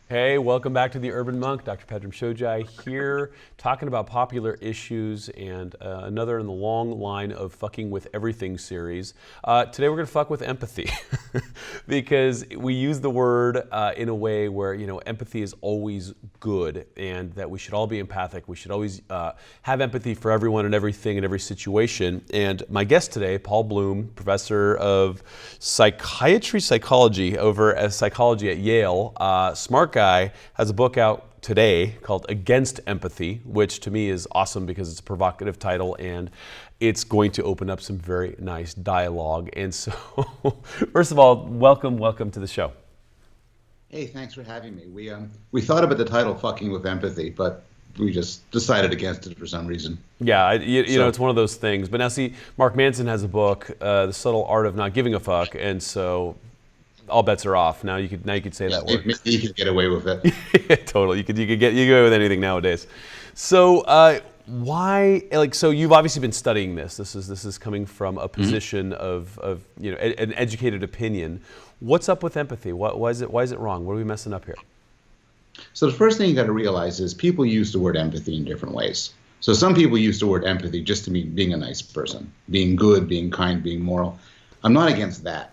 Hey, welcome back to the Urban Monk. Dr. Pedram Shojai here, talking about popular issues and another in the long line of fucking with everything series. Today we're going to fuck with empathy because we use the word in a way where, empathy is always good and that we should all be empathic. We should always have empathy for everyone and everything in every situation. And my guest today, Paul Bloom, professor of psychology over at psychology at Yale, smart guy, has a book out today called Against Empathy, which to me is awesome because it's a provocative title and it's going to open up some very nice dialogue. And so, first of all, welcome to the show. Hey, thanks for having me. We thought about the title "Fucking with Empathy," but we just decided against it for some reason. Yeah, you know, it's one of those things. But now, see, Mark Manson has a book, "The Subtle Art of Not Giving a Fuck," and so all bets are off. Now you could say that word. You could get away with it. Totally, you could get away with anything nowadays. So so you've obviously been studying this. This is coming from a position of an educated opinion. What's up with empathy? Why is it wrong? What are we messing up here? So the first thing you got to realize is people use the word empathy in different ways. So some people use the word empathy just to mean being a nice person, being good, being kind, being moral. I'm not against that.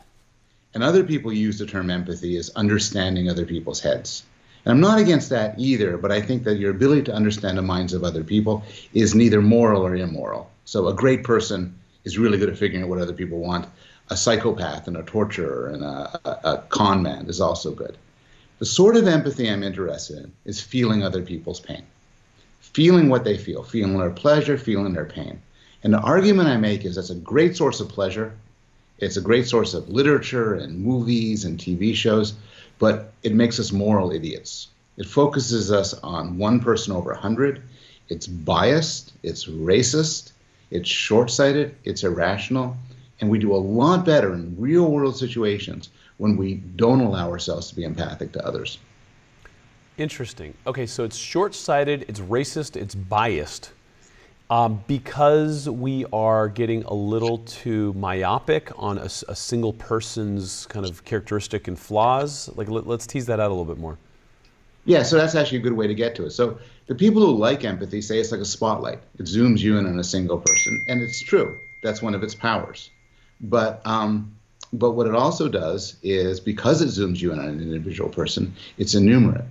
And other people use the term empathy as understanding other people's heads. And I'm not against that either, but I think that your ability to understand the minds of other people is neither moral or immoral. So a great person is really good at figuring out what other people want. A psychopath and a torturer and a con man is also good. The sort of empathy I'm interested in is feeling other people's pain, feeling what they feel, feeling their pleasure, feeling their pain. And the argument I make is that's a great source of pleasure. It's a great source of literature and movies and TV shows, but it makes us moral idiots. It focuses us on one person over 100. It's biased, it's racist, it's short-sighted, it's irrational, and we do a lot better in real-world situations when we don't allow ourselves to be empathic to others. Interesting. Okay, so it's short-sighted, it's racist, it's biased. Because we are getting a little too myopic on a single person's kind of characteristic and flaws. Like, let's tease that out a little bit more. Yeah, so that's actually a good way to get to it. So the people who like empathy say it's like a spotlight. It zooms you in on a single person, and it's true. That's one of its powers. But what it also does is, because it zooms you in on an individual person, it's enumerate.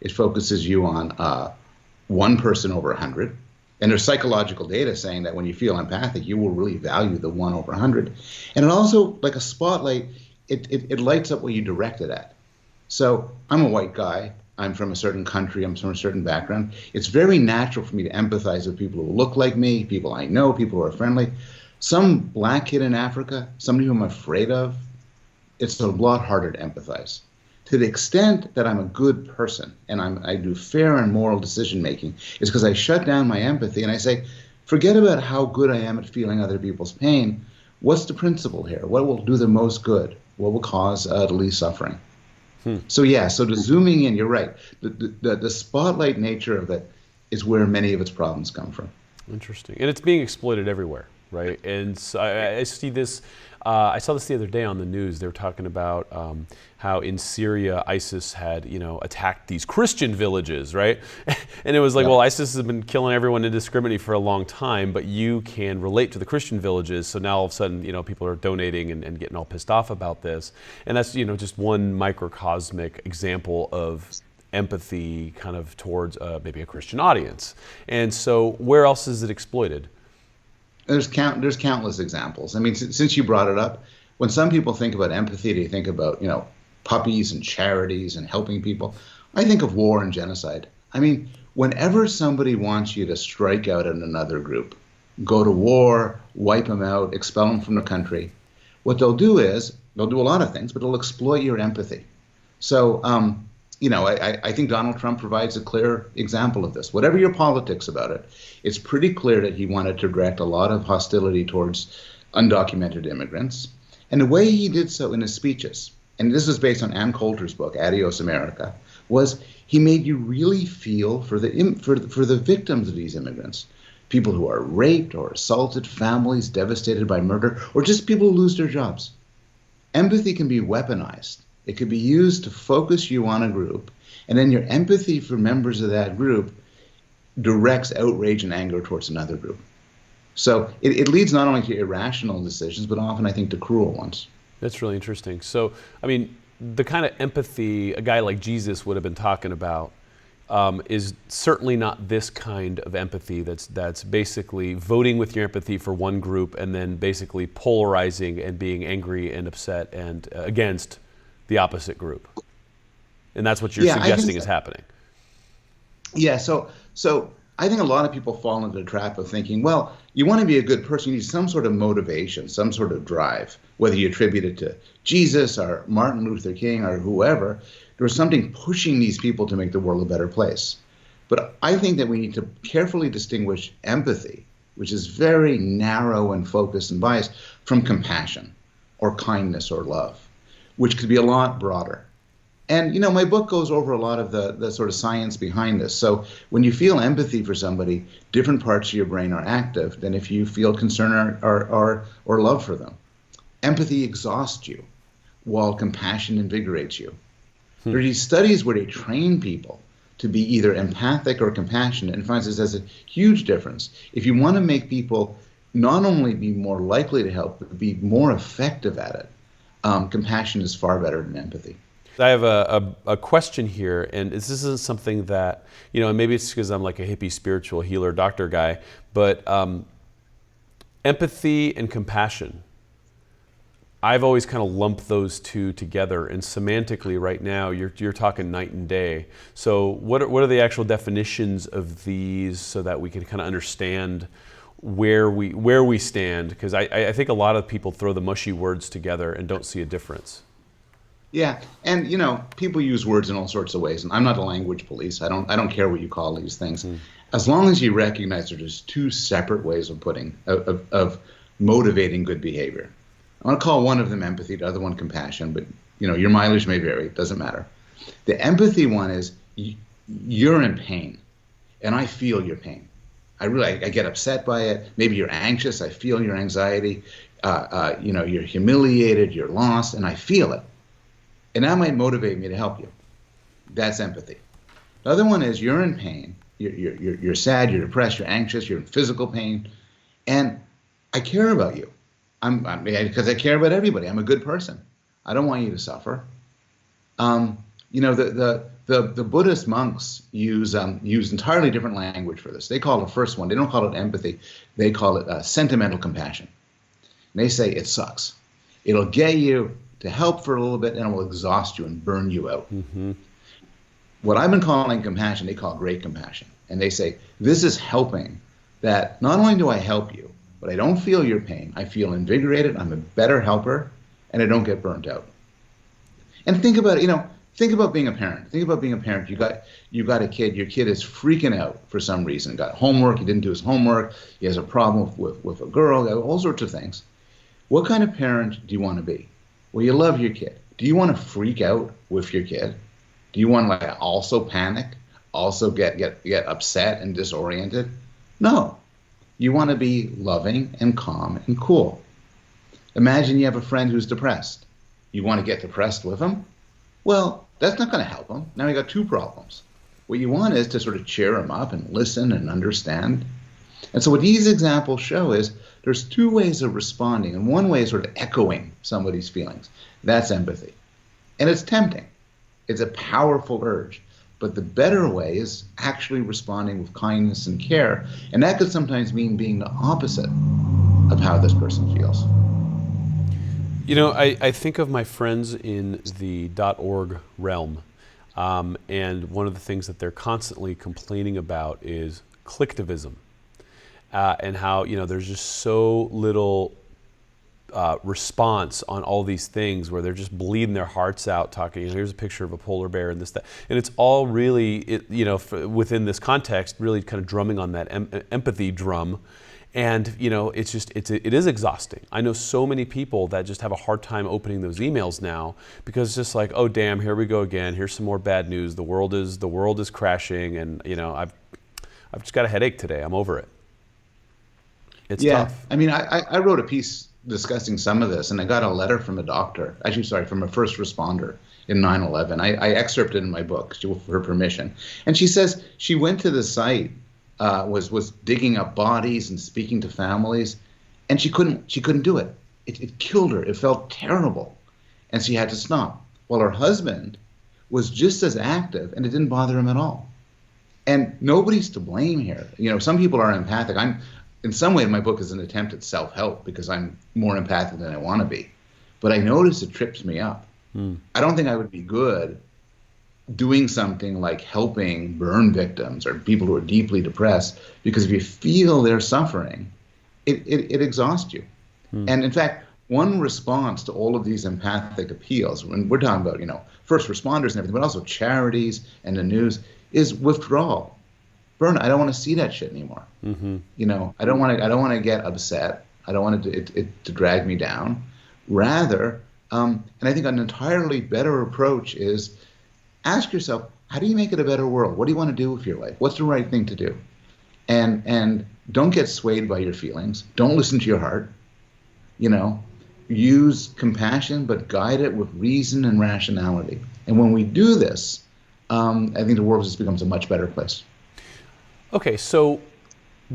It focuses you on one person over 100. And there's psychological data saying that when you feel empathic, you will really value the 1 over 100. And it also, like a spotlight, it lights up what you direct it at. So I'm a white guy. I'm from a certain country. I'm from a certain background. It's very natural for me to empathize with people who look like me, people I know, people who are friendly. Some black kid in Africa, somebody who I'm afraid of, it's a lot harder to empathize. To the extent that I'm a good person and I do fair and moral decision making is because I shut down my empathy and I say, forget about how good I am at feeling other people's pain. What's the principle here? What will do the most good? What will cause the least suffering? So the zooming in, you're right. The spotlight nature of it is where many of its problems come from. Interesting. And it's being exploited everywhere, right? And so I see this. I saw this the other day on the news. They were talking about how in Syria ISIS had, attacked these Christian villages, right? And it was like, well, ISIS has been killing everyone indiscriminately for a long time, but you can relate to the Christian villages. So now all of a sudden, people are donating and getting all pissed off about this. And that's, just one microcosmic example of empathy kind of towards maybe a Christian audience. And so where else is it exploited? There's countless examples. I mean, since you brought it up, when some people think about empathy, they think about, puppies and charities and helping people. I think of war and genocide. I mean, whenever somebody wants you to strike out at another group, go to war, wipe them out, expel them from the country, what they'll do is, they'll do a lot of things, but they'll exploit your empathy. So, I think Donald Trump provides a clear example of this. Whatever your politics about it, it's pretty clear that he wanted to direct a lot of hostility towards undocumented immigrants. And the way he did so in his speeches, and this is based on Ann Coulter's book, Adios America, was he made you really feel for the victims of these immigrants. People who are raped or assaulted, families devastated by murder, or just people who lose their jobs. Empathy can be weaponized. It could be used to focus you on a group, and then your empathy for members of that group directs outrage and anger towards another group. So it leads not only to irrational decisions, but often, I think, to cruel ones. That's really interesting. So, I mean, the kind of empathy a guy like Jesus would have been talking about is certainly not this kind of empathy that's basically voting with your empathy for one group and then basically polarizing and being angry and upset and against the opposite group. And that's what you're suggesting is happening. Yeah, so I think a lot of people fall into the trap of thinking, well, you want to be a good person, you need some sort of motivation, some sort of drive, whether you attribute it to Jesus or Martin Luther King or whoever. There was something pushing these people to make the world a better place. But I think that we need to carefully distinguish empathy, which is very narrow and focused and biased, from compassion or kindness or love, which could be a lot broader. And, you know, my book goes over a lot of the sort of science behind this. So when you feel empathy for somebody, different parts of your brain are active than if you feel concern or love for them. Empathy exhausts you, while compassion invigorates you. There are these studies where they train people to be either empathic or compassionate, and finds this as a huge difference. If you want to make people not only be more likely to help, but be more effective at it, compassion is far better than empathy. I have a question here, and this isn't something that, you know, and maybe it's because I'm like a hippie spiritual healer doctor guy, but empathy and compassion, I've always kind of lumped those two together, and semantically right now you're talking night and day. So what are the actual definitions of these so that we can kind of understand where we stand? Because I think a lot of people throw the mushy words together and don't see a difference. Yeah, and you know, people use words in all sorts of ways, and I'm not a language police. I don't care what you call these things, as long as you recognize they're just two separate ways of motivating good behavior. I want to call one of them empathy, the other one compassion, but you know, your mileage may vary. It doesn't matter. The empathy one is you're in pain, and I feel your pain. I get upset by it. Maybe you're anxious. I feel your anxiety. You know, you're humiliated. You're lost, and I feel it. And that might motivate me to help you. That's empathy. The other one is you're in pain. You're sad, you're depressed, you're anxious, you're in physical pain. And I care about you. Because I care about everybody. I'm a good person. I don't want you to suffer. You know, the Buddhist monks use entirely different language for this. They call the first one, they don't call it empathy, they call it sentimental compassion. And they say it sucks. It'll get you to help for a little bit, and it will exhaust you and burn you out. Mm-hmm. What I've been calling compassion, they call great compassion. And they say, this is helping, that not only do I help you, but I don't feel your pain. I feel invigorated, I'm a better helper, and I don't get burnt out. And think about it, you know, think about being a parent. Think about being a parent. You got a kid, your kid is freaking out for some reason. Got homework, he didn't do his homework, he has a problem with a girl, all sorts of things. What kind of parent do you want to be? Well, you love your kid. Do you want to freak out with your kid? Do you want to like also panic, also get upset and disoriented? No. You want to be loving and calm and cool. Imagine you have a friend who's depressed. You want to get depressed with him? Well, that's not going to help him. Now you got two problems. What you want is to sort of cheer him up and listen and understand. And so what these examples show is there's two ways of responding, and one way is sort of echoing somebody's feelings. That's empathy. And it's tempting. It's a powerful urge. But the better way is actually responding with kindness and care, and that could sometimes mean being the opposite of how this person feels. You know, I think of my friends in the .org realm, and one of the things that they're constantly complaining about is clicktivism. And how, you know, there's just so little response on all these things where they're just bleeding their hearts out talking, you know, here's a picture of a polar bear and this, that. And it's all really, you know, within this context, really kind of drumming on that empathy drum. And, you know, it is exhausting. I know so many people that just have a hard time opening those emails now because it's just like, oh, damn, here we go again. Here's some more bad news. The world is crashing. And, you know, I've just got a headache today. I'm over it. It's tough. I mean, I wrote a piece discussing some of this, and I got a letter from a doctor, from a first responder in 9/11. I excerpted in my book with her permission. And she says she went to the site, was digging up bodies and speaking to families, and she couldn't do it. It killed her. It felt terrible, and she had to stop. While her husband was just as active, and it didn't bother him at all. And nobody's to blame here. Some people are empathic. In some way, my book is an attempt at self-help because I'm more empathic than I want to be. But I notice it trips me up. I don't think I would be good doing something like helping burn victims or people who are deeply depressed, because if you feel their suffering, it exhausts you. And in fact, one response to all of these empathic appeals, when we're talking about, first responders and everything, but also charities and the news, is withdrawal. Burn, I don't want to see that shit anymore. I don't want to get upset. I don't want it to drag me down. Rather, and I think an entirely better approach is ask yourself, how do you make it a better world? What do you want to do with your life? What's the right thing to do? And don't get swayed by your feelings. Don't listen to your heart. Use compassion, but guide it with reason and rationality. And when we do this, I think the world just becomes a much better place. Okay, so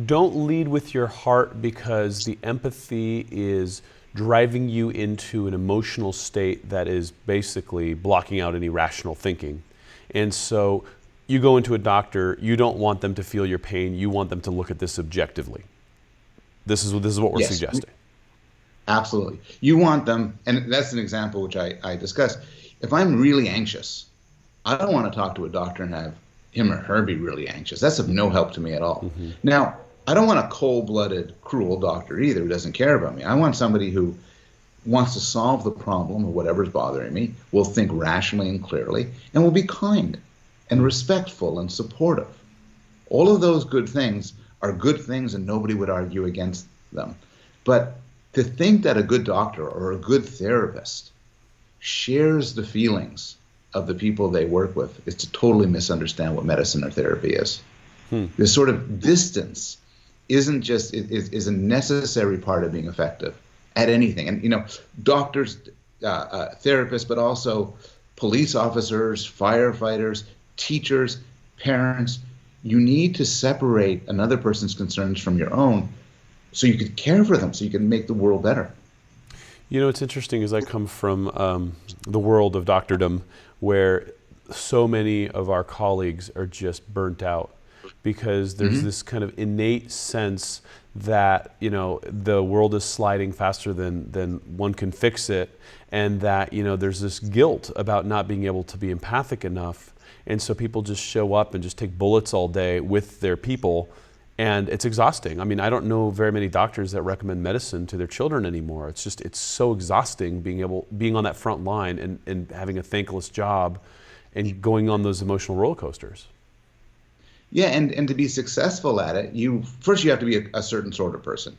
don't lead with your heart because the empathy is driving you into an emotional state that is basically blocking out any rational thinking. And so you go into a doctor, you don't want them to feel your pain, you want them to look at this objectively. This is what we're suggesting. Absolutely. You want them, and that's an example which I discussed. If I'm really anxious, I don't want to talk to a doctor and have him or her be really anxious. That's of no help to me at all. Now, I don't want a cold-blooded, cruel doctor either who doesn't care about me. I want somebody who wants to solve the problem of whatever's bothering me, will think rationally and clearly, and will be kind and respectful and supportive. All of those good things are good things, and nobody would argue against them. But to think that a good doctor or a good therapist shares the feelings of the people they work with is to totally misunderstand what medicine or therapy is. This sort of distance isn't just is a necessary part of being effective at anything. And doctors, therapists, but also police officers, firefighters, teachers, parents. You need to separate another person's concerns from your own, so you could care for them, so you can make the world better. It's interesting as I come from the world of doctordom, where so many of our colleagues are just burnt out because there's this kind of innate sense that the world is sliding faster than one can fix it, and that there's this guilt about not being able to be empathic enough, and so people just show up and just take bullets all day with their people. And it's exhausting. I mean, I don't know very many doctors that recommend medicine to their children anymore. It's so exhausting being on that front line and having a thankless job and going on those emotional roller coasters. Yeah, and to be successful at it, you have to be a certain sort of person.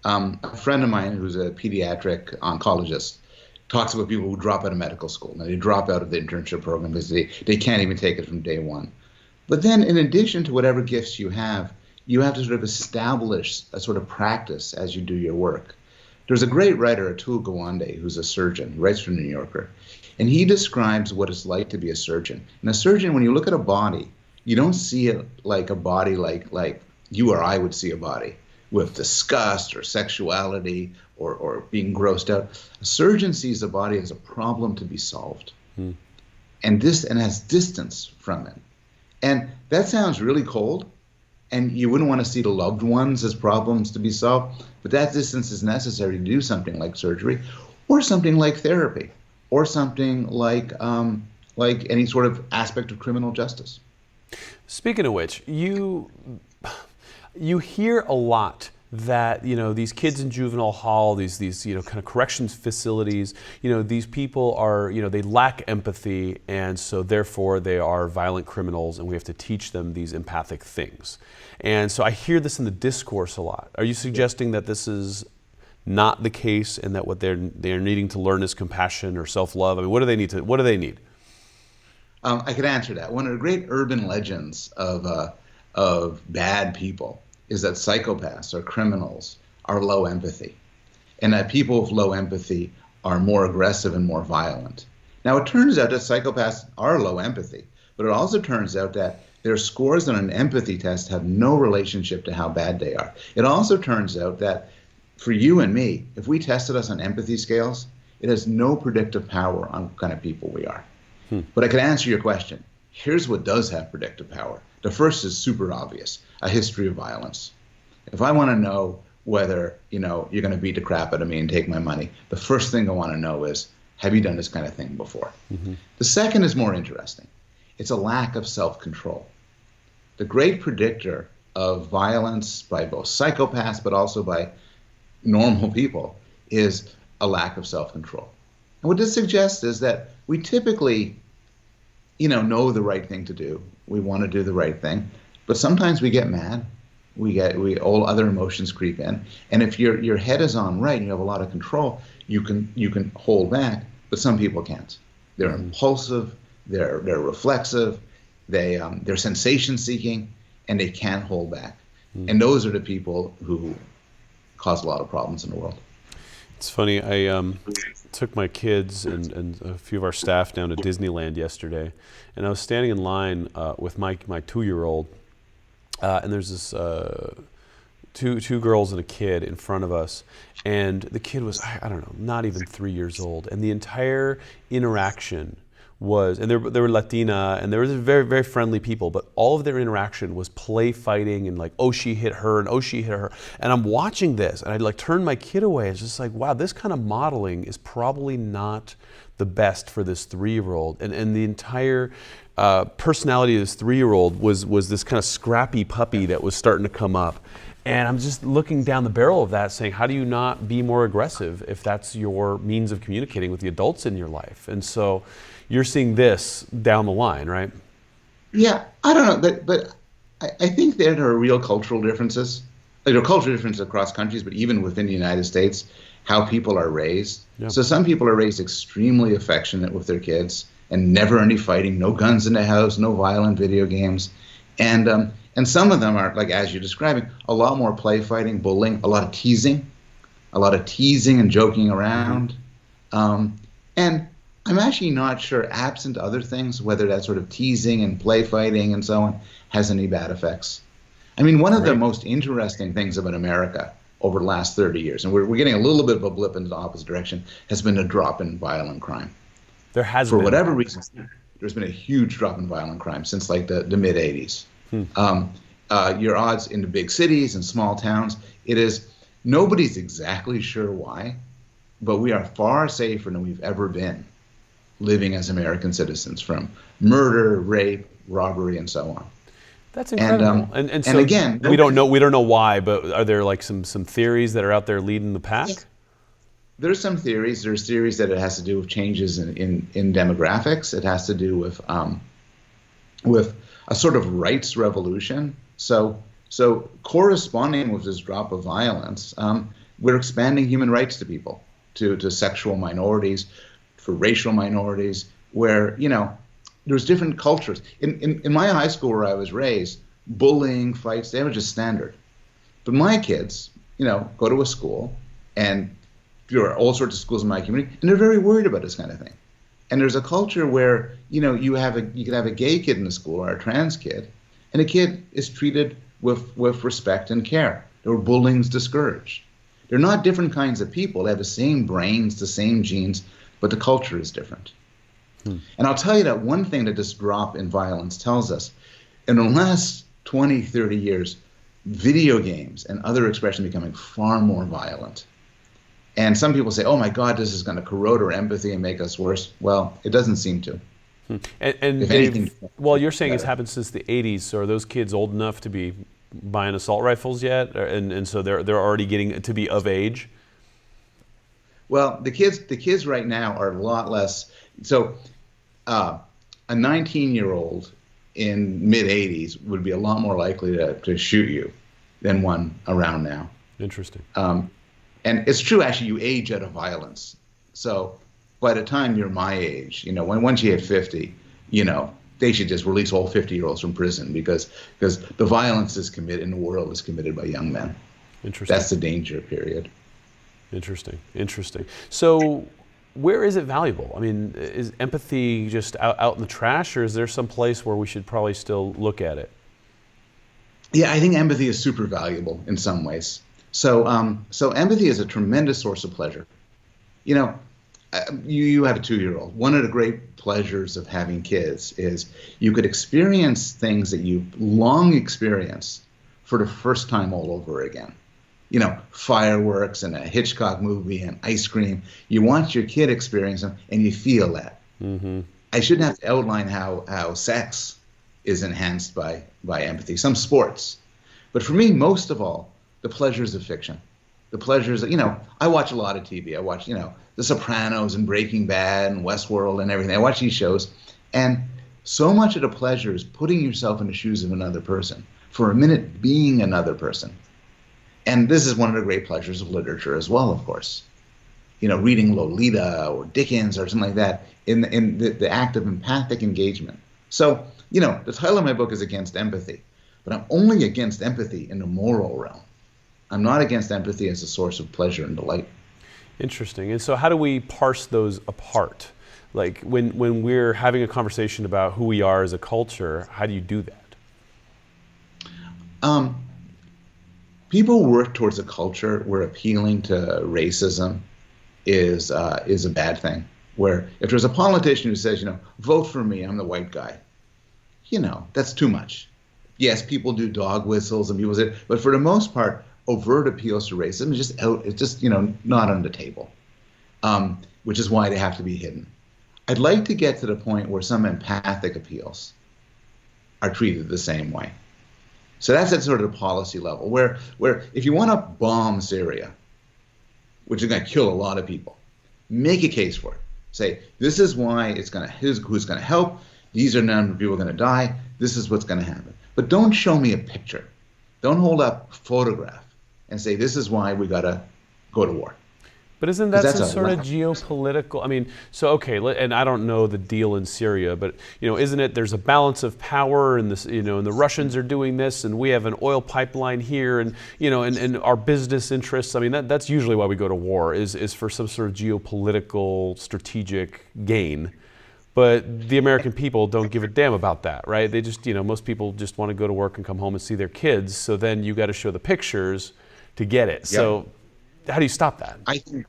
A friend of mine who's a pediatric oncologist talks about people who drop out of medical school. Now, they drop out of the internship program because they can't even take it from day one. But then in addition to whatever gifts you have to sort of establish a sort of practice as you do your work. There's a great writer, Atul Gawande, who's a surgeon, who writes for The New Yorker, and he describes what it's like to be a surgeon. And a surgeon, when you look at a body, you don't see it like a body like you or I would see a body, with disgust or sexuality or being grossed out. A surgeon sees the body as a problem to be solved, and has distance from it. And that sounds really cold. And you wouldn't want to see the loved ones as problems to be solved, but that distance is necessary to do something like surgery, or something like therapy, or something like any sort of aspect of criminal justice. Speaking of which, you hear a lot that these kids in juvenile hall, these kind of corrections facilities, these people are they lack empathy, and so therefore they are violent criminals, and we have to teach them these empathic things. And so I hear this in the discourse a lot. Are you suggesting that this is not the case, and that what they're needing to learn is compassion or self-love? I mean, what do they need? I could answer that. One of the great urban legends of bad people is that psychopaths or criminals are low empathy, and that people with low empathy are more aggressive and more violent. Now, it turns out that psychopaths are low empathy, but it also turns out that their scores on an empathy test have no relationship to how bad they are. It also turns out that for you and me, if we tested us on empathy scales, it has no predictive power on what kind of people we are. But I could answer your question. Here's what does have predictive power. The first is super obvious, a history of violence. If I want to know whether, you're going to beat the crap out of me and take my money, the first thing I want to know is, have you done this kind of thing before? The second is more interesting. It's a lack of self-control. The great predictor of violence by both psychopaths but also by normal people is a lack of self-control. And what this suggests is that we typically, know the right thing to do. We want to do the right thing, but sometimes we get mad. All other emotions creep in. And if your head is on right and you have a lot of control, you can hold back, but some people can't. They're impulsive, they're reflexive, they're sensation seeking, and they can't hold back. And those are the people who cause a lot of problems in the world. It's funny, I took my kids and a few of our staff down to Disneyland yesterday, and I was standing in line with my 2-year-old, and there's this two girls and a kid in front of us, and the kid was, I don't know, not even 3 years old, and the entire interaction was, and they were Latina, and they were very, very friendly people, but all of their interaction was play fighting and like, oh, she hit her, and oh, she hit her. And I'm watching this, and I'd like turn my kid away. It's just like, wow, this kind of modeling is probably not the best for this 3-year-old. And the entire personality of this 3-year-old was this kind of scrappy puppy that was starting to come up. And I'm just looking down the barrel of that saying, how do you not be more aggressive if that's your means of communicating with the adults in your life? And so you're seeing this down the line, right? Yeah, I don't know, but I think there are real cultural differences. There are cultural differences across countries, but even within the United States, how people are raised. Yeah. So some people are raised extremely affectionate with their kids and never any fighting, no guns in the house, no violent video games. And some of them are, like as you're describing, a lot more play fighting, bullying, a lot of teasing and joking around. And I'm actually not sure, absent other things, whether that sort of teasing and play fighting and so on has any bad effects. I mean, one of the most interesting things about America over the last 30 years, and we're getting a little bit of a blip in the opposite direction, has been a drop in violent crime. There has been. For whatever reason, there's been a huge drop in violent crime since like the mid-'80s. Your odds in the big cities and small towns, nobody's exactly sure why, but we are far safer than we've ever been living as American citizens from murder, rape, robbery, and so on. That's incredible. And so again, we don't know why, but are there like some theories that are out there leading the pack? There's some theories. There's theories that it has to do with changes in demographics. It has to do with a sort of rights revolution. So corresponding with this drop of violence, we're expanding human rights to people, to sexual minorities, for racial minorities, where, there's different cultures. In my high school where I was raised, bullying, fights, they were just standard. But my kids, go to a school, and there are all sorts of schools in my community, and they're very worried about this kind of thing. And there's a culture where, you could have a gay kid in the school or a trans kid, and a kid is treated with respect and care. There were bullying's discouraged. They're not different kinds of people. They have the same brains, the same genes, but the culture is different. And I'll tell you that one thing that this drop in violence tells us, in the last 20, 30 years, video games and other expressions are becoming far more violent. And some people say, oh my God, this is going to corrode our empathy and make us worse. Well, it doesn't seem to. And Dave, you're saying it's happened since the 80s, so are those kids old enough to be buying assault rifles yet? And so they're already getting to be of age? Well, the kids right now are a lot less. So a 19-year-old in mid-'80s would be a lot more likely to shoot you than one around now. Interesting. And it's true, actually, you age out of violence. So by the time you're my age, once you hit 50, they should just release all 50-year-olds from prison because the violence in the world is committed by young men. Interesting. That's the danger period. Interesting. So where is it valuable? I mean, is empathy just out in the trash, or is there some place where we should probably still look at it? Yeah, I think empathy is super valuable in some ways. So empathy is a tremendous source of pleasure. You know, you have a 2-year-old. One of the great pleasures of having kids is you could experience things that you've long experienced for the first time all over again. You know, fireworks and a Hitchcock movie and ice cream. You want your kid experience them, and you feel that. Mm-hmm. I shouldn't have to outline how sex is enhanced by empathy. Some sports. But for me, most of all, the pleasures of fiction. The pleasures that, you know, I watch a lot of TV. I watch, you know, The Sopranos and Breaking Bad and Westworld and everything. I watch these shows. And so much of the pleasure is putting yourself in the shoes of another person. For a minute, being another person. And this is one of the great pleasures of literature as well, of course. You know, reading Lolita or Dickens or something like that in the act of empathic engagement. So, you know, the title of my book is Against Empathy, but I'm only against empathy in the moral realm. I'm not against empathy as a source of pleasure and delight. Interesting. And so how do we parse those apart? Like when we're having a conversation about who we are as a culture, how do you do that? People work towards a culture where appealing to racism is a bad thing. Where if there's a politician who says, you know, vote for me, I'm the white guy, you know, that's too much. Yes, people do dog whistles and people say, but for the most part, overt appeals to racism is just out. It's just, you know, not on the table, which is why they have to be hidden. I'd like to get to the point where some empathic appeals are treated the same way. So that's at sort of the policy level, where if you want to bomb Syria, which is going to kill a lot of people, make a case for it. Say, this is why it's going to, who's going to help. These are number of people going to die. This is what's going to happen. But don't show me a picture. Don't hold up a photograph and say, this is why we got to go to war. But isn't that some sort of geopolitical? I mean, so okay, and I don't know the deal in Syria, but you know, isn't it? There's a balance of power, and this, you know, and the Russians are doing this, and we have an oil pipeline here, and you know, and our business interests. I mean, that's usually why we go to war is for some sort of geopolitical strategic gain. But the American people don't give a damn about that, right? They just, you know, most people just want to go to work and come home and see their kids. So then you got to show the pictures to get it. Yep. So how do you stop that? I think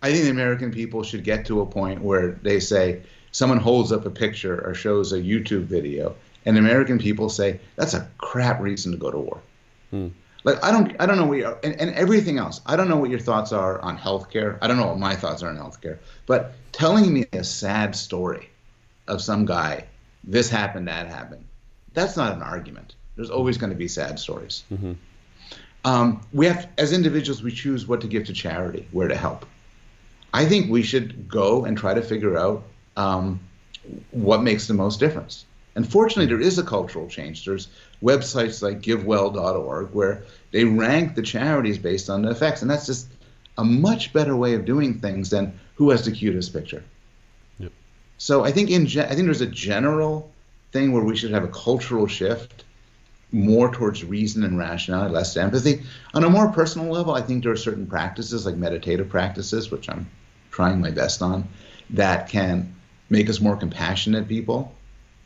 the American people should get to a point where they say, someone holds up a picture or shows a YouTube video, and American people say, that's a crap reason to go to war. Like, I don't know what you're, and everything else. I don't know what your thoughts are on healthcare. I don't know what my thoughts are on healthcare. But telling me a sad story of some guy, this happened, that happened, that's not an argument. There's always going to be sad stories. Mm-hmm. We have, as individuals, we choose what to give to charity, where to help. I think we should go and try to figure out what makes the most difference. And fortunately, there is a cultural change. There's websites like givewell.org where they rank the charities based on the effects. And that's just a much better way of doing things than who has the cutest picture. Yep. So I think I think there's a general thing where we should have a cultural shift more towards reason and rationality, less to empathy. On a more personal level, I think there are certain practices like meditative practices, which I'm trying my best on, that can make us more compassionate people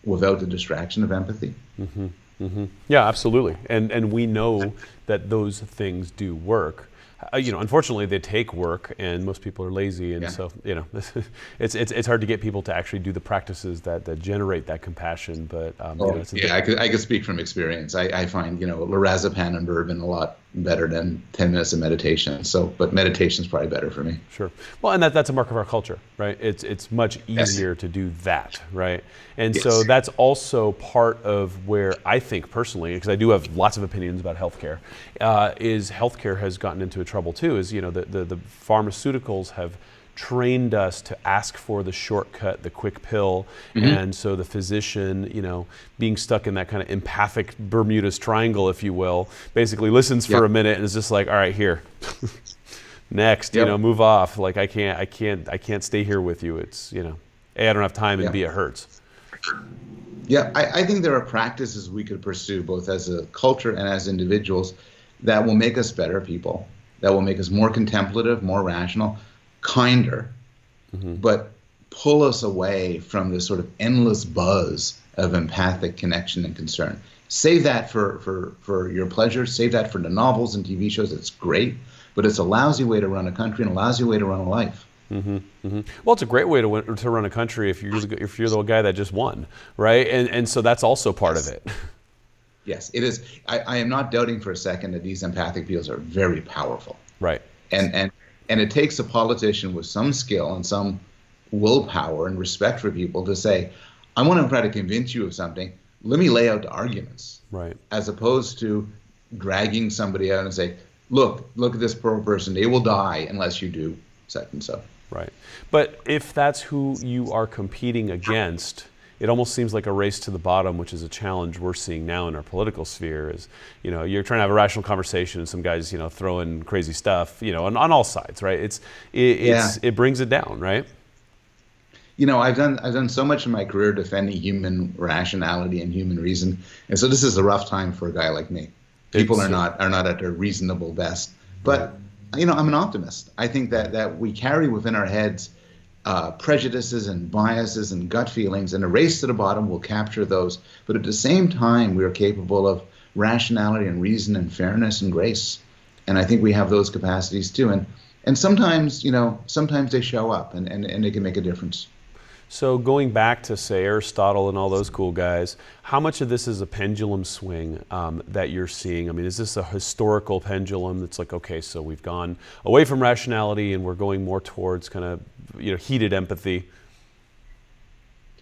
without the distraction of empathy. Mm-hmm. Mm-hmm. Yeah, absolutely. And we know that those things do work. You know, unfortunately, they take work, and most people are lazy, and so you know, it's hard to get people to actually do the practices that generate that compassion. But you know, I could speak from experience. I find, you know, lorazepam and bourbon a lot better than 10 minutes of meditation. So, but meditation is probably better for me. Sure. Well, and that's a mark of our culture, right? It's much easier to do that, right? And so that's also part of where I think personally, because I do have lots of opinions about healthcare, is healthcare has gotten into trouble too. Is, you know, the pharmaceuticals have trained us to ask for the shortcut, the quick pill, and so the physician, you know, being stuck in that kind of empathic Bermuda's Triangle, if you will, basically listens for a minute and is just like, all right, here, next, you know, move off. Like I can't stay here with you. It's, you know, A, I don't have time, and B, it hurts. Yeah, I think there are practices we could pursue both as a culture and as individuals that will make us better people, that will make us more contemplative, more rational, kinder, but pull us away from this sort of endless buzz of empathic connection and concern. Save that for your pleasure. Save that for the novels and TV shows. It's great, but it's a lousy way to run a country and a lousy way to run a life. Well, it's a great way to run a country if you're the guy that just won, right? And so that's also part of it. Yes, it is. I am not doubting for a second that these empathic fields are very powerful. Right. And it takes a politician with some skill and some willpower and respect for people to say, I want to try to convince you of something. Let me lay out the arguments. Right. As opposed to dragging somebody out and say, look at this poor person. They will die unless you do such and so. Right. But if that's who you are competing against, it almost seems like a race to the bottom, which is a challenge we're seeing now in our political sphere. Is, you're trying to have a rational conversation, and some guys, throwing crazy stuff, on all sides, right? It brings it down, right? I've done so much in my career defending human rationality and human reason, and so this is a rough time for a guy like me. People are not at their reasonable best, but I'm an optimist. I think that we carry within our heads prejudices and biases and gut feelings, and a race to the bottom will capture those. But at the same time, we are capable of rationality and reason and fairness and grace. And I think we have those capacities too. And sometimes, sometimes they show up and they can make a difference. So going back to, say, Aristotle and all those cool guys, how much of this is a pendulum swing that you're seeing? I mean, is this a historical pendulum that's like, okay, so we've gone away from rationality and we're going more towards kind of, heated empathy?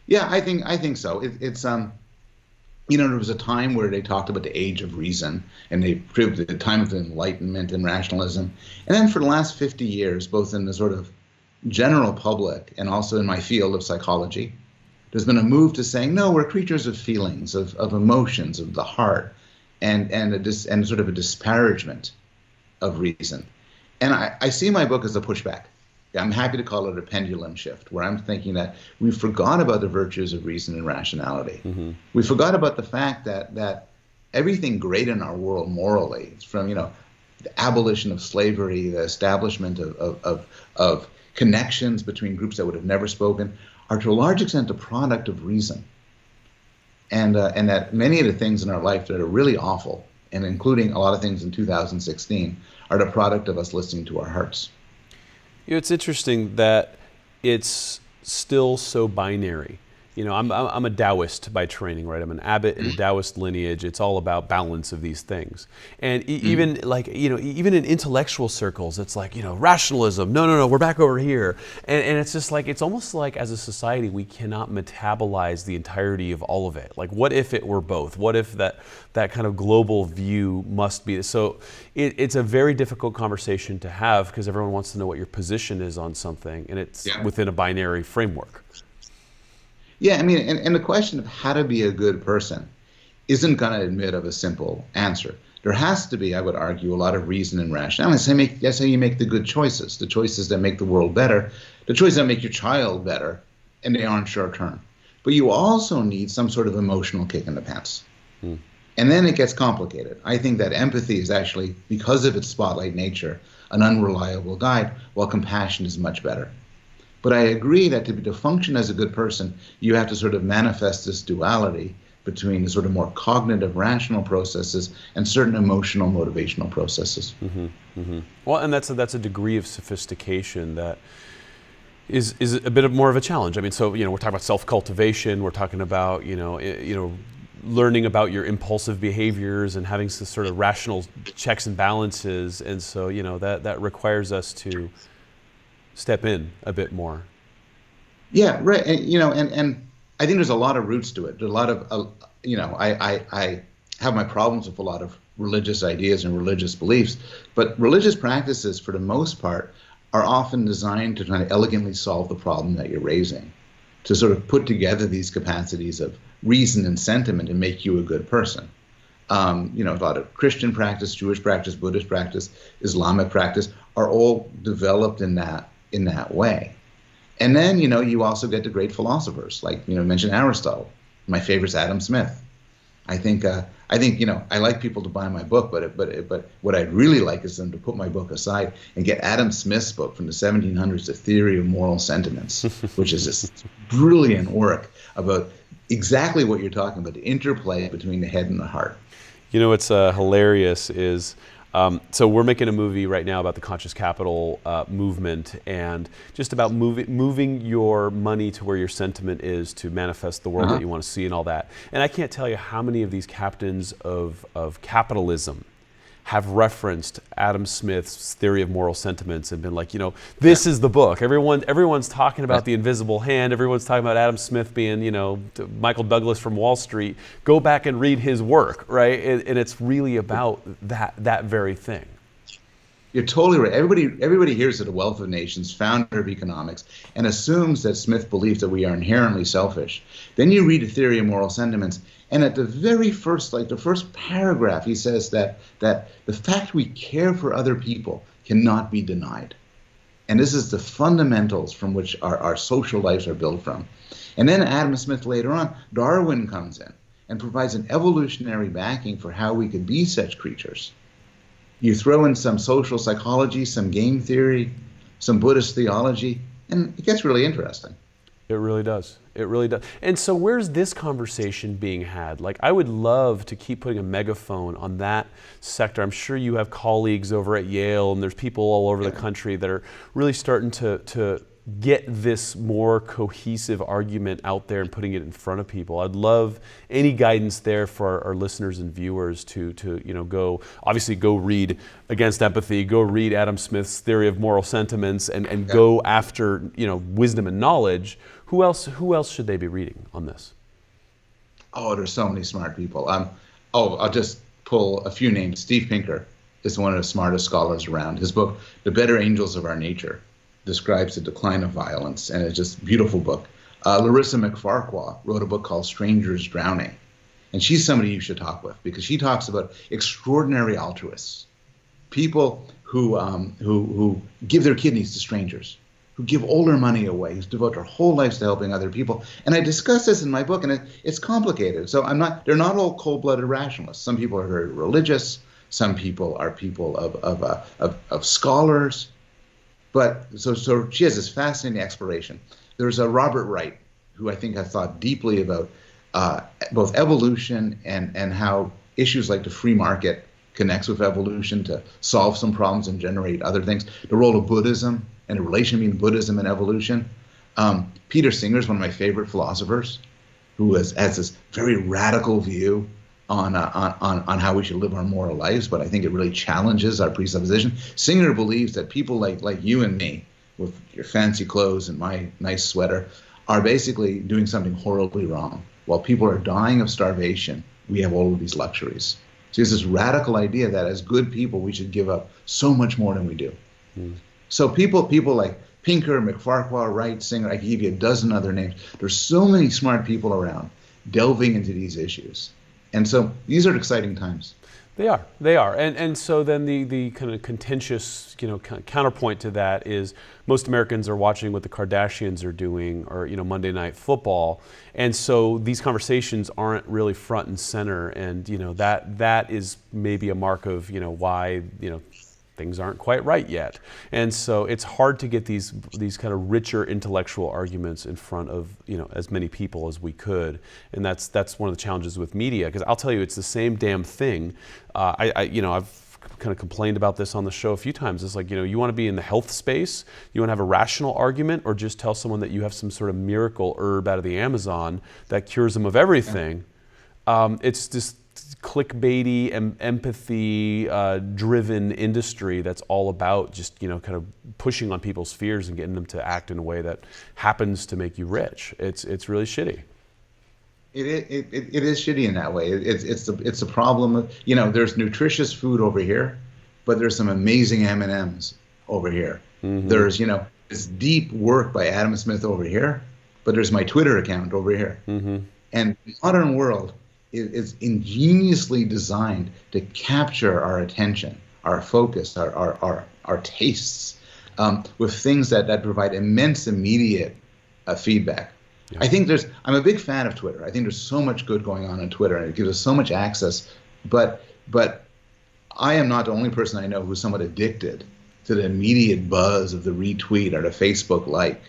Yeah, I think so. It's there was a time where they talked about the age of reason, and they proved the time of enlightenment and rationalism. And then for the last 50 years, both in the sort of general public and also in my field of psychology, there's been a move to saying, no, we're creatures of feelings, of emotions, of the heart, and sort of a disparagement of reason. And I see my book as a pushback. I'm happy to call it a pendulum shift, where I'm thinking that we forgot about the virtues of reason and rationality. We forgot about the fact that everything great in our world morally, from the abolition of slavery, the establishment of connections between groups that would have never spoken, are to a large extent a product of reason. And that many of the things in our life that are really awful, and including a lot of things in 2016, are the product of us listening to our hearts. It's interesting that it's still so binary. I'm a Taoist by training, right? I'm an abbot in a Taoist lineage. It's all about balance of these things. And even even in intellectual circles, it's like, rationalism. No, we're back over here. And it's just like, it's almost like as a society, we cannot metabolize the entirety of all of it. Like, what if it were both? What if that kind of global view must be? So it's a very difficult conversation to have, because everyone wants to know what your position is on something, and it's within a binary framework. Yeah, I mean, and the question of how to be a good person isn't going to admit of a simple answer. There has to be, I would argue, a lot of reason and rationality. That's how you make the good choices, the choices that make the world better, the choices that make your child better, and they aren't short term. But you also need some sort of emotional kick in the pants. And then it gets complicated. I think that empathy is actually, because of its spotlight nature, an unreliable guide, while compassion is much better. But I agree that to function as a good person, you have to sort of manifest this duality between the sort of more cognitive, rational processes and certain emotional, motivational processes. Well, and that's a degree of sophistication that is a bit more of a challenge. I mean, so we're talking about self-cultivation. We're talking about learning about your impulsive behaviors and having some sort of rational checks and balances. And so that requires us to step in a bit more. Yeah, right. And I think there's a lot of roots to it. There's a lot of, I have my problems with a lot of religious ideas and religious beliefs, but religious practices, for the most part, are often designed to try to elegantly solve the problem that you're raising, to sort of put together these capacities of reason and sentiment and make you a good person. A lot of Christian practice, Jewish practice, Buddhist practice, Islamic practice are all developed in that way. And then, you also get the great philosophers, like, mentioned Aristotle. My favorite's Adam Smith. I think I like people to buy my book, but what I'd really like is them to put my book aside and get Adam Smith's book from the 1700s, The Theory of Moral Sentiments, which is this brilliant work about exactly what you're talking about, the interplay between the head and the heart. You know what's hilarious is, so we're making a movie right now about the conscious capital movement and just about moving your money to where your sentiment is to manifest the world that you want to see and all that. And I can't tell you how many of these captains of capitalism have referenced Adam Smith's Theory of Moral Sentiments and been like, this is the book. Everyone's talking about the invisible hand. Everyone's talking about Adam Smith being, Michael Douglas from Wall Street. Go back and read his work, right? And it's really about that very thing. You're totally right. Everybody hears that The Wealth of Nations, founder of economics, and assumes that Smith believes that we are inherently selfish. Then you read The Theory of Moral Sentiments, and at the very first, the first paragraph, he says that the fact we care for other people cannot be denied. And this is the fundamentals from which our social lives are built from. And then Adam Smith later on, Darwin comes in and provides an evolutionary backing for how we could be such creatures. You throw in some social psychology, some game theory, some Buddhist theology, and it gets really interesting. It really does. It really does. And so where's this conversation being had? Like, I would love to keep putting a megaphone on that sector. I'm sure you have colleagues over at Yale, and there's people all over the country that are really starting to get this more cohesive argument out there and putting it in front of people. I'd love any guidance there for our listeners and viewers to go read Against Empathy, go read Adam Smith's Theory of Moral Sentiments, and go after wisdom and knowledge. Who else should they be reading on this? Oh, there's so many smart people. I'll just pull a few names. Steve Pinker is one of the smartest scholars around. His book, The Better Angels of Our Nature, describes the decline of violence, and it's just a beautiful book. Larissa McFarquhar wrote a book called Strangers Drowning, and she's somebody you should talk with because she talks about extraordinary altruists, people who give their kidneys to strangers, who give all their money away, who devote their whole lives to helping other people. And I discuss this in my book, and it's complicated. So they're not all cold-blooded rationalists. Some people are very religious. Some people are people of scholars. But so she has this fascinating exploration. There's a Robert Wright, who I think has thought deeply about both evolution and how issues like the free market connects with evolution to solve some problems and generate other things. The role of Buddhism and the relation between Buddhism and evolution. Peter Singer is one of my favorite philosophers, who has this very radical view on how we should live our moral lives, but I think it really challenges our presupposition. Singer believes that people like you and me, with your fancy clothes and my nice sweater, are basically doing something horribly wrong. While people are dying of starvation, we have all of these luxuries. So there's this radical idea that as good people, we should give up so much more than we do. So people like Pinker, McFarquhar, Wright, Singer, I can give you a dozen other names. There's so many smart people around delving into these issues. And so these are exciting times. They are. And so then the kind of contentious, counterpoint to that is most Americans are watching what the Kardashians are doing, or, Monday Night Football. And so these conversations aren't really front and center. And, that is maybe a mark of, why, things aren't quite right yet. And so it's hard to get these kind of richer intellectual arguments in front of, as many people as we could. And that's one of the challenges with media, because I'll tell you, it's the same damn thing. I've kind of complained about this on the show a few times. It's like, you want to be in the health space, you want to have a rational argument, or just tell someone that you have some sort of miracle herb out of the Amazon that cures them of everything. It's just clickbaity and empathy driven industry that's all about just kind of pushing on people's fears and getting them to act in a way that happens to make you rich. It's really shitty. It is shitty in that way. It's the problem of, there's nutritious food over here, but there's some amazing M&Ms over here. There's this deep work by Adam Smith over here, but there's my Twitter account over here. And the modern world is ingeniously designed to capture our attention, our focus, our tastes, with things that provide immense immediate feedback. Yeah. I think I'm a big fan of Twitter. I think there's so much good going on Twitter, and it gives us so much access. But I am not the only person I know who's somewhat addicted to the immediate buzz of the retweet or the Facebook like.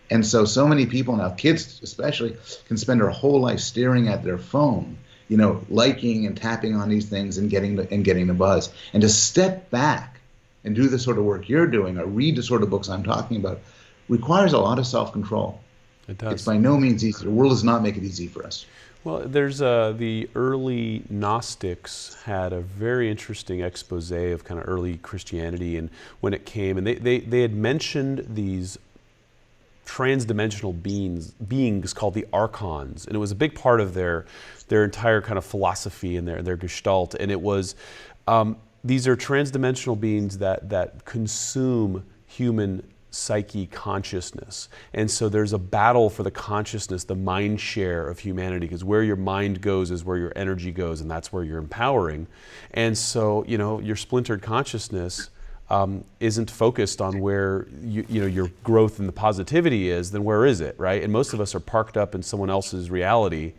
And so many people now, kids especially, can spend their whole life staring at their phone, liking and tapping on these things and getting the buzz. And to step back and do the sort of work you're doing or read the sort of books I'm talking about requires a lot of self-control. It does. It's by no means easy. The world does not make it easy for us. Well, there's the early Gnostics had a very interesting expose of kind of early Christianity and when it came, and they had mentioned these trans-dimensional beings called the archons, and it was a big part of their entire kind of philosophy and their gestalt, and it was these are trans-dimensional beings that consume human psyche consciousness. And so there's a battle for the consciousness, the mind share of humanity, because where your mind goes is where your energy goes, and that's where you're empowering. And so, your splintered consciousness isn't focused on where your growth and the positivity is, then where is it, right? And most of us are parked up in someone else's reality,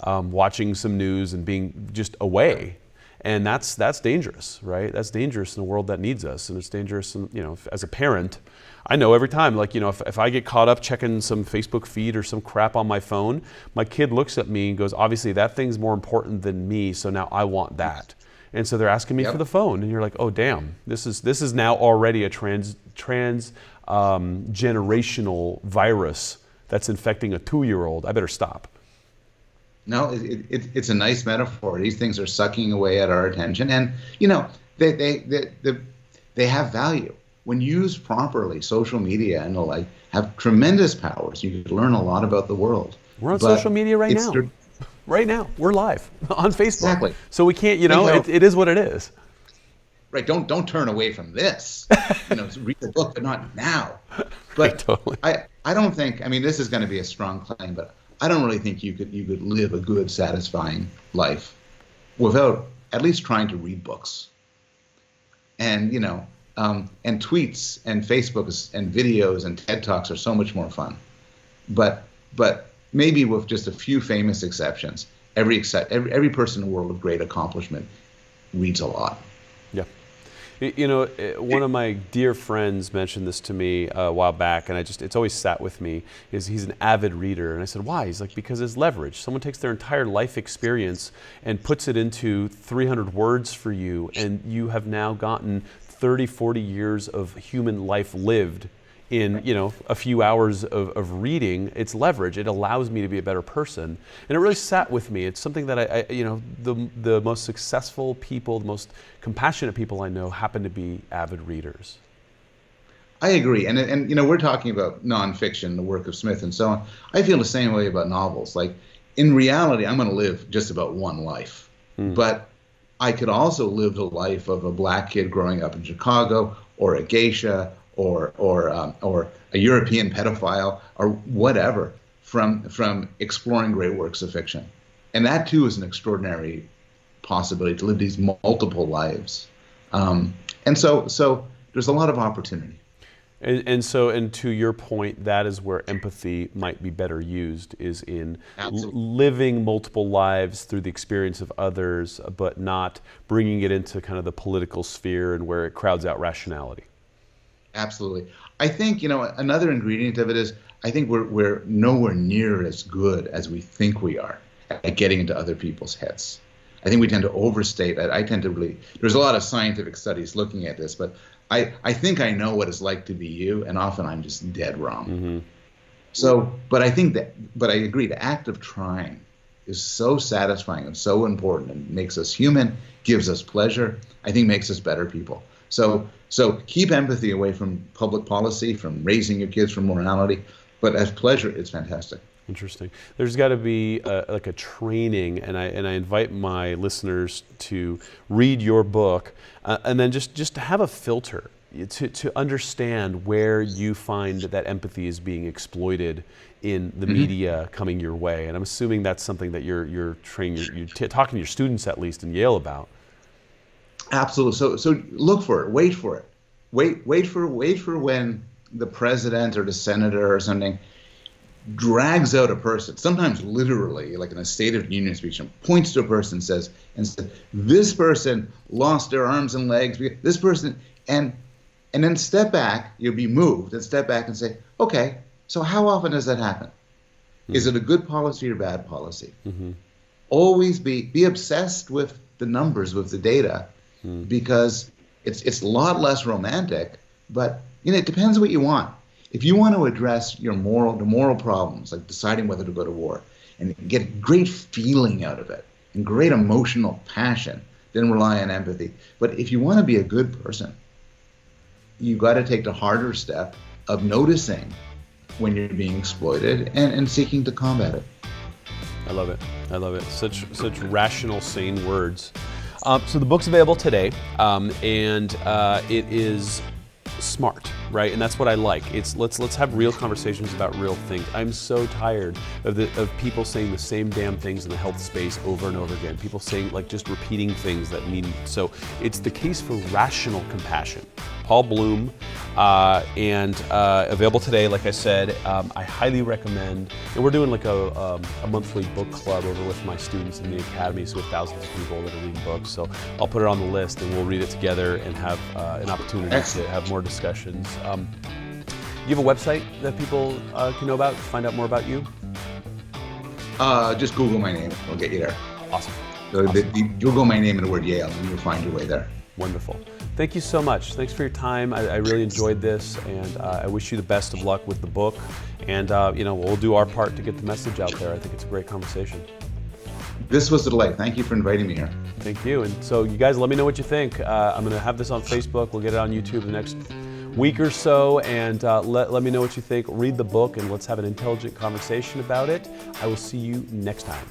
watching some news and being just away. And that's dangerous, right? That's dangerous in a world that needs us, and it's dangerous. And as a parent, I know every time, if I get caught up checking some Facebook feed or some crap on my phone, my kid looks at me and goes, "Obviously, that thing's more important than me, so now I want that." And so they're asking me for the phone, and you're like, "Oh, damn! This is now already a generational virus that's infecting a 2-year-old. I better stop." No, it's a nice metaphor. These things are sucking away at our attention, and they have value when used properly. Social media and the like have tremendous powers. You could learn a lot about the world. We're on social media right now. Right now, we're live on Facebook. Exactly. So we can't. It is what it is. Right. Don't turn away from this. Read the book, but not now. But totally. I don't think. I mean, this is going to be a strong claim, but I don't really think you could live a good, satisfying life without at least trying to read books. And and tweets and Facebook and videos and TED Talks are so much more fun. But maybe with just a few famous exceptions, every person in the world of great accomplishment reads a lot. Yeah. One of my dear friends mentioned this to me a while back, and it's always sat with me, he's an avid reader. And I said, why? He's like, because it's leverage. Someone takes their entire life experience and puts it into 300 words for you, and you have now gotten 30, 40 years of human life lived in a few hours of reading. It's leverage. It allows me to be a better person, and it really sat with me. It's something that the most successful people, the most compassionate people I know happen to be avid readers. I agree, and we're talking about nonfiction, the work of Smith and so on. I feel the same way about novels. Like, in reality, I'm going to live just about one life, but I could also live the life of a black kid growing up in Chicago, or a geisha, or a European pedophile, or whatever, from exploring great works of fiction. And that too is an extraordinary possibility, to live these multiple lives. And so there's a lot of opportunity. And to your point, that is where empathy might be better used, is in living multiple lives through the experience of others, but not bringing it into kind of the political sphere and where it crowds out rationality. Absolutely. I think, another ingredient of it is, I think we're nowhere near as good as we think we are at getting into other people's heads. I think we tend to overstate that. There's a lot of scientific studies looking at this, but I think I know what it's like to be you, and often I'm just dead wrong. Mm-hmm. So, but I agree, the act of trying is so satisfying and so important, and makes us human, gives us pleasure, I think makes us better people. So keep empathy away from public policy, from raising your kids, from morality, but as pleasure, it's fantastic. Interesting. There's got to be a training, and I invite my listeners to read your book, and then just to have a filter to understand where you find that empathy is being exploited in the media coming your way. And I'm assuming that's something that you're training, you're talking to your students, at least in Yale, about. Absolutely. So look for it. Wait for it. Wait for when the president or the senator or something drags out a person, sometimes literally, like in a State of the Union speech, and points to a person and says, this person lost their arms and legs, this person, and then step back, you'll be moved, and step back and say, okay, so how often does that happen? Mm-hmm. Is it a good policy or bad policy? Mm-hmm. Always be obsessed with the numbers, with the data, because it's a lot less romantic, but it depends what you want. If you want to address the moral problems, like deciding whether to go to war, and get great feeling out of it, and great emotional passion, then rely on empathy. But if you want to be a good person, you got to take the harder step of noticing when you're being exploited and seeking to combat it. I love it. I love it. Such rational, sane words. So the book's available today, and it is smart, right? And that's what I like. It's let's have real conversations about real things. I'm so tired of people saying the same damn things in the health space over and over again. People saying, like, just repeating things that mean. So it's the case for rational compassion. Paul Bloom, and available today. Like I said, I highly recommend. And we're doing like a monthly book club over with my students in the academy, so with thousands of people that are reading books. So I'll put it on the list, and we'll read it together and have an opportunity to have more discussions. You have a website that people can know about, find out more about you? Just Google my name. I'll get you there. Awesome. So Google my name and the word Yale, and you'll find your way there. Wonderful. Thank you so much. Thanks for your time. I really enjoyed this, and I wish you the best of luck with the book. And we'll do our part to get the message out there. I think it's a great conversation. This was a delight. Thank you for inviting me here. Thank you. And so you guys, let me know what you think. I'm going to have this on Facebook. We'll get it on YouTube the next week or so, and let me know what you think. Read the book, and let's have an intelligent conversation about it. I will see you next time.